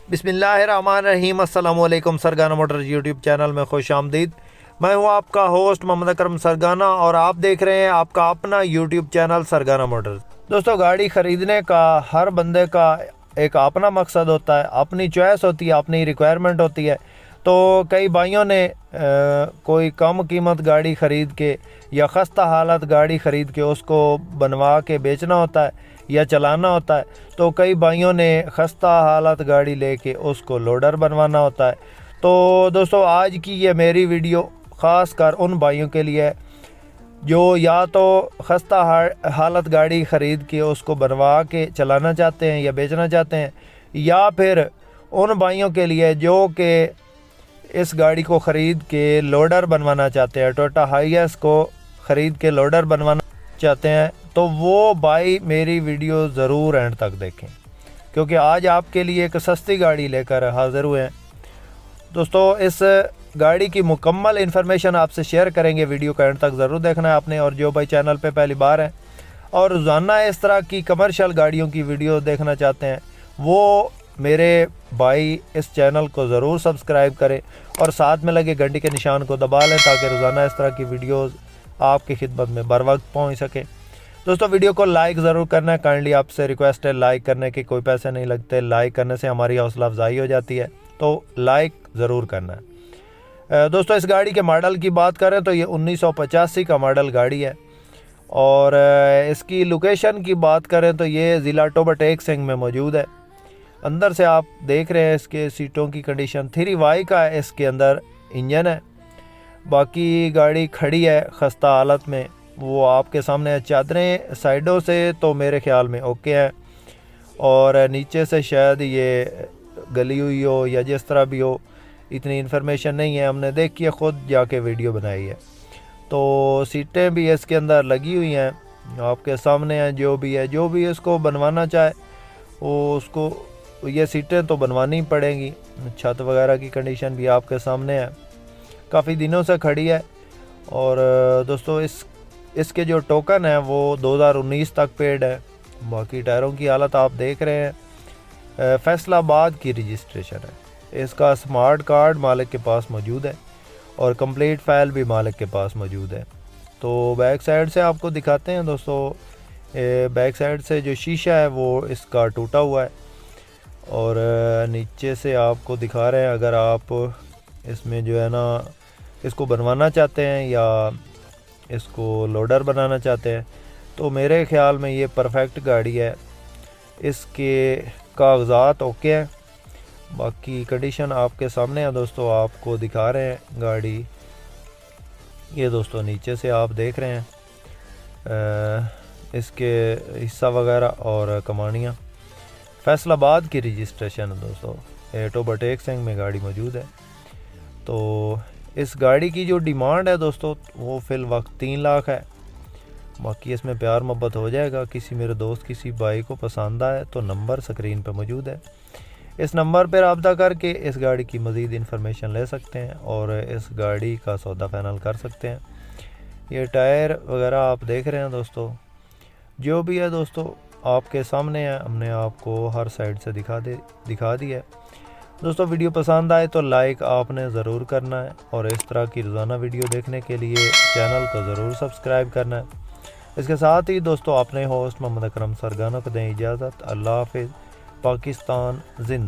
बिस्मिल्लाहिर्रहमानिर्रहीम। अस्सलाम वालेकुम। सरगाना मोटर्स यूट्यूब चैनल में खुश आमदीद। मैं हूं आपका होस्ट मोहम्मद अकरम सरगाना और आप देख रहे हैं आपका अपना यूट्यूब चैनल सरगाना मोटर्स। दोस्तों, गाड़ी ख़रीदने का हर बंदे का एक अपना मकसद होता है, अपनी चॉइस होती है, अपनी रिक्वायरमेंट होती है। तो कई भाइयों ने कोई कम कीमत गाड़ी ख़रीद के या खस्ता हालत गाड़ी ख़रीद के उसको बनवा के बेचना होता है या चलाना होता है। तो कई भाइयों ने खस्ता हालत गाड़ी लेके उसको लोडर बनवाना होता है। तो दोस्तों, आज की ये मेरी वीडियो ख़ास कर उन भाइयों के लिए है जो या तो खस्ता हालत गाड़ी ख़रीद के उसको बनवा के चलाना चाहते हैं या बेचना चाहते हैं, या फिर उन भाइयों के लिए जो कि इस गाड़ी को ख़रीद के लोडर बनवाना चाहते हैं, टोयोटा हाईएस को ख़रीद के लोडर बनवाना चाहते हैं। तो वो भाई मेरी वीडियो ज़रूर एंड तक देखें, क्योंकि आज आपके लिए एक सस्ती गाड़ी लेकर हाज़िर हुए हैं। दोस्तों, इस गाड़ी की मुकम्मल इन्फॉर्मेशन आपसे शेयर करेंगे, वीडियो का एंड तक ज़रूर देखना है आपने। और जो भाई चैनल पे पहली बार हैं और रोज़ाना इस तरह की कमर्शियल गाड़ियों की वीडियो देखना चाहते हैं, वो मेरे भाई इस चैनल को ज़रूर सब्सक्राइब करें और साथ में लगे घंटी के निशान को दबा लें ताकि रोज़ाना इस तरह की वीडियोज़ आपकी खिदमत में बर वक्त पहुँच सके। दोस्तों, वीडियो को लाइक ज़रूर करना है, काइंडली आपसे रिक्वेस्ट है। लाइक करने के कोई पैसे नहीं लगते, लाइक करने से हमारी हौसला अफजाई हो जाती है, तो लाइक ज़रूर करना है। दोस्तों, इस गाड़ी के मॉडल की बात करें तो ये 1985 का मॉडल गाड़ी है। और इसकी लोकेशन की बात करें तो ये ज़िला टोबा टेक सिंह में मौजूद है। अंदर से आप देख रहे हैं इसके सीटों की कंडीशन 3Y का है, इसके अंदर इंजन है। बाकी गाड़ी खड़ी है खस्ता हालत में, वो आपके सामने है। चादरें साइडों से तो मेरे ख्याल में ओके है, और नीचे से शायद ये गली हुई हो या जिस तरह भी हो, इतनी इन्फॉर्मेशन नहीं है, हमने देखी है, ख़ुद जाके वीडियो बनाई है। तो सीटें भी इसके अंदर लगी हुई हैं, आपके सामने हैं। जो भी इसको बनवाना चाहे वो उसको ये सीटें तो बनवानी पड़ेंगी। छत वगैरह की कंडीशन भी आपके सामने है, काफ़ी दिनों से खड़ी है। और दोस्तों, इसके जो टोकन है वो 2019 तक पेड है। बाकी टायरों की हालत आप देख रहे हैं, फैसलाबाद की रजिस्ट्रेशन है। इसका स्मार्ट कार्ड मालिक के पास मौजूद है और कंप्लीट फाइल भी मालिक के पास मौजूद है। तो बैक साइड से आपको दिखाते हैं दोस्तों। बैक साइड से जो शीशा है वो इसका टूटा हुआ है, और नीचे से आपको दिखा रहे हैं। अगर आप इसमें जो है ना इसको बनवाना चाहते हैं या इसको लोडर बनाना चाहते हैं, तो मेरे ख़्याल में ये परफेक्ट गाड़ी है। इसके कागज़ात ओके हैं, बाकी कंडीशन आपके सामने है। दोस्तों, आपको दिखा रहे हैं गाड़ी। ये दोस्तों नीचे से आप देख रहे हैं इसके हिस्सा वगैरह और कमानियाँ। फैसलाबाद की रजिस्ट्रेशन है दोस्तों, टोबा टेक सिंह में गाड़ी मौजूद है। तो इस गाड़ी की जो डिमांड है दोस्तों वो फ़िल वक्त 3 लाख है। बाकी इसमें प्यार मोहब्बत हो जाएगा। किसी मेरे दोस्त किसी भाई को पसंद आए तो नंबर स्क्रीन पर मौजूद है, इस नंबर पर रब्ता करके इस गाड़ी की मज़ीद इन्फॉर्मेशन ले सकते हैं और इस गाड़ी का सौदा फाइनल कर सकते हैं। ये टायर वगैरह आप देख रहे हैं दोस्तों, जो भी है दोस्तों आपके सामने है, हमने आपको हर साइड से दिखा दी है। दोस्तों, वीडियो पसंद आए तो लाइक आपने ज़रूर करना है, और इस तरह की रोज़ाना वीडियो देखने के लिए चैनल को ज़रूर सब्सक्राइब करना है। इसके साथ ही दोस्तों, अपने होस्ट मोहम्मद अकरम सरगाना को दें इजाज़त। अल्लाह हाफ़िज़। पाकिस्तान जिंदा।